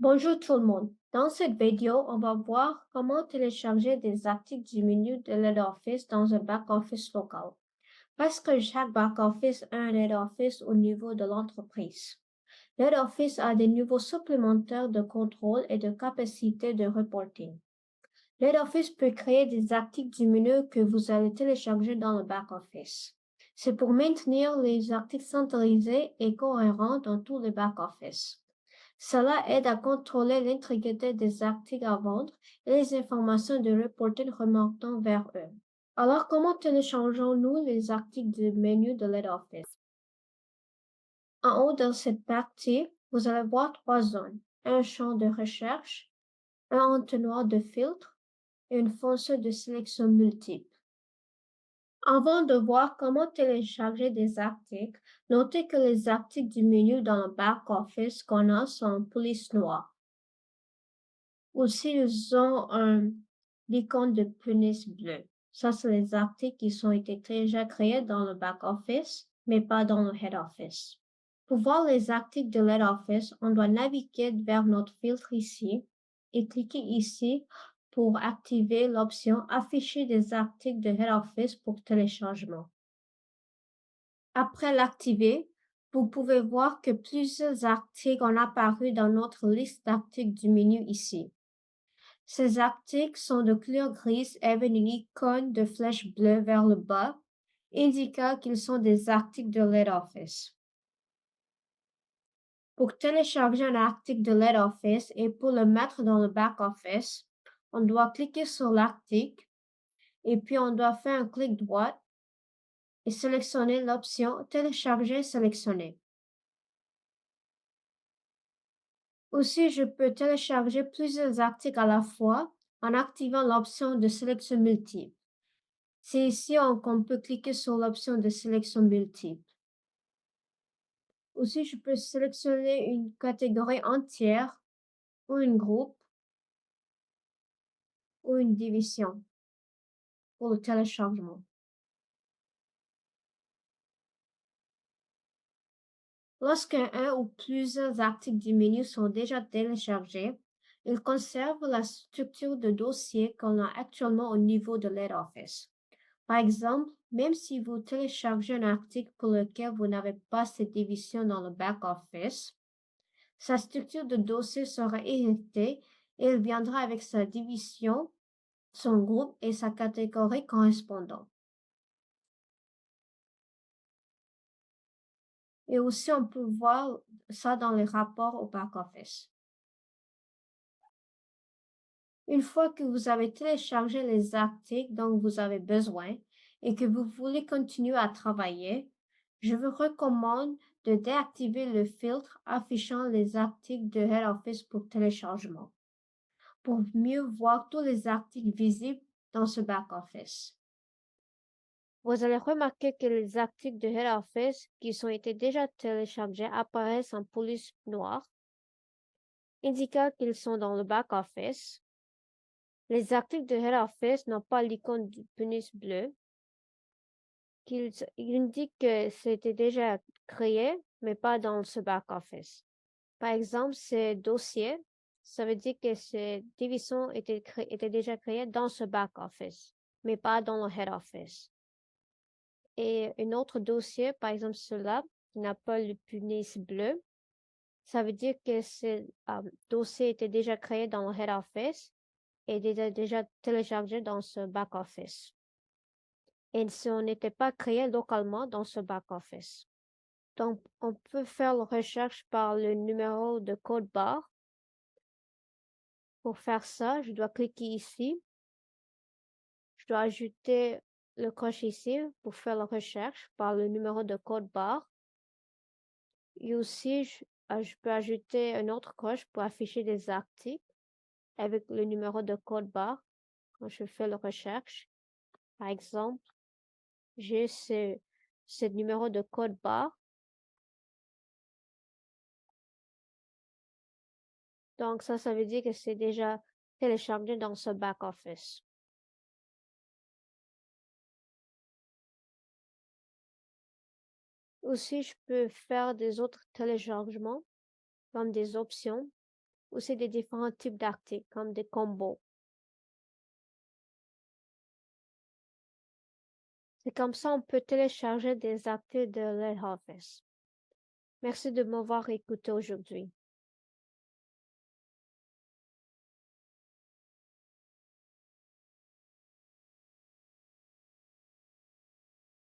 Bonjour tout le monde. Dans cette vidéo, on va voir comment télécharger des articles du menu de LibreOffice dans un back-office local. Parce que chaque back-office a un LibreOffice au niveau de l'entreprise. LibreOffice a des niveaux supplémentaires de contrôle et de capacité de reporting. LibreOffice peut créer des articles du menu que vous allez télécharger dans le back-office. C'est pour maintenir les articles centralisés et cohérents dans tous les back-office. Cela aide à contrôler l'intégrité des articles à vendre et les informations de reporting remontant vers eux. Alors, comment téléchargeons-nous les articles du menu de LibreOffice? En haut de cette partie, vous allez voir trois zones. Un champ de recherche, un entonnoir de filtre et une fonction de sélection multiple. Avant de voir comment télécharger des articles, notez que les articles du menu dans le back-office qu'on a sont en police noire. Aussi, ils ont l'icône de punaise bleue. Ça, c'est les articles qui ont été déjà créés dans le back-office, mais pas dans le head-office. Pour voir les articles de l'head-office, on doit naviguer vers notre filtre ici et cliquer ici pour activer l'option Afficher des articles de head-office pour téléchargement. Après l'activer, vous pouvez voir que plusieurs articles ont apparu dans notre liste d'articles du menu ici. Ces articles sont de couleur grise avec une icône de flèche bleue vers le bas, indiquant qu'ils sont des articles de LibreOffice. Pour télécharger un article de LibreOffice et pour le mettre dans le back-office, on doit cliquer sur l'article et puis on doit faire un clic droit et sélectionner l'option Télécharger sélectionnée. Aussi, je peux télécharger plusieurs articles à la fois en activant l'option de sélection multiple. C'est ici qu'on peut cliquer sur l'option de sélection multiple. Aussi, je peux sélectionner une catégorie entière ou un groupe ou une division pour le téléchargement. Lorsqu'un ou plusieurs articles du menu sont déjà téléchargés, ils conservent la structure de dossier qu'on a actuellement au niveau de LibreOffice. Par exemple, même si vous téléchargez un article pour lequel vous n'avez pas cette division dans le back-office, sa structure de dossier sera héritée et il viendra avec sa division, son groupe et sa catégorie correspondante. Et aussi, on peut voir ça dans les rapports au back-office. Une fois que vous avez téléchargé les articles dont vous avez besoin et que vous voulez continuer à travailler, je vous recommande de déactiver le filtre affichant les articles de Head Office pour téléchargement, pour mieux voir tous les articles visibles dans ce back-office. Vous allez remarquer que les articles de Head Office qui ont été déjà téléchargés apparaissent en police noire, indiquant qu'ils sont dans le back-office. Les articles de Head Office n'ont pas l'icône de punaise bleue, qu'ils indiquent que c'était déjà créé, mais pas dans ce back-office. Par exemple, ces dossiers, ça veut dire que ces divisions étaient déjà créées dans ce back-office, mais pas dans le Head Office. Et un autre dossier, par exemple celui-là, qui n'a pas le punaise bleu, ça veut dire que ce dossier était déjà créé dans le Head Office et déjà téléchargé dans ce back-office. Et ce n'était pas créé localement dans ce back-office. Donc, on peut faire la recherche par le numéro de code barre. Pour faire ça, je dois cliquer ici. Je dois ajouter le coche ici pour faire la recherche par le numéro de code barre. Et aussi, je peux ajouter un autre coche pour afficher des articles avec le numéro de code barre quand je fais la recherche. Par exemple, j'ai ce numéro de code barre. Donc, ça veut dire que c'est déjà téléchargé dans ce back-office. Aussi, je peux faire des autres téléchargements comme des options. aussi des différents types d'articles comme des combos. C'est comme ça on peut télécharger des articles de LibreOffice. Merci de m'avoir écouté aujourd'hui.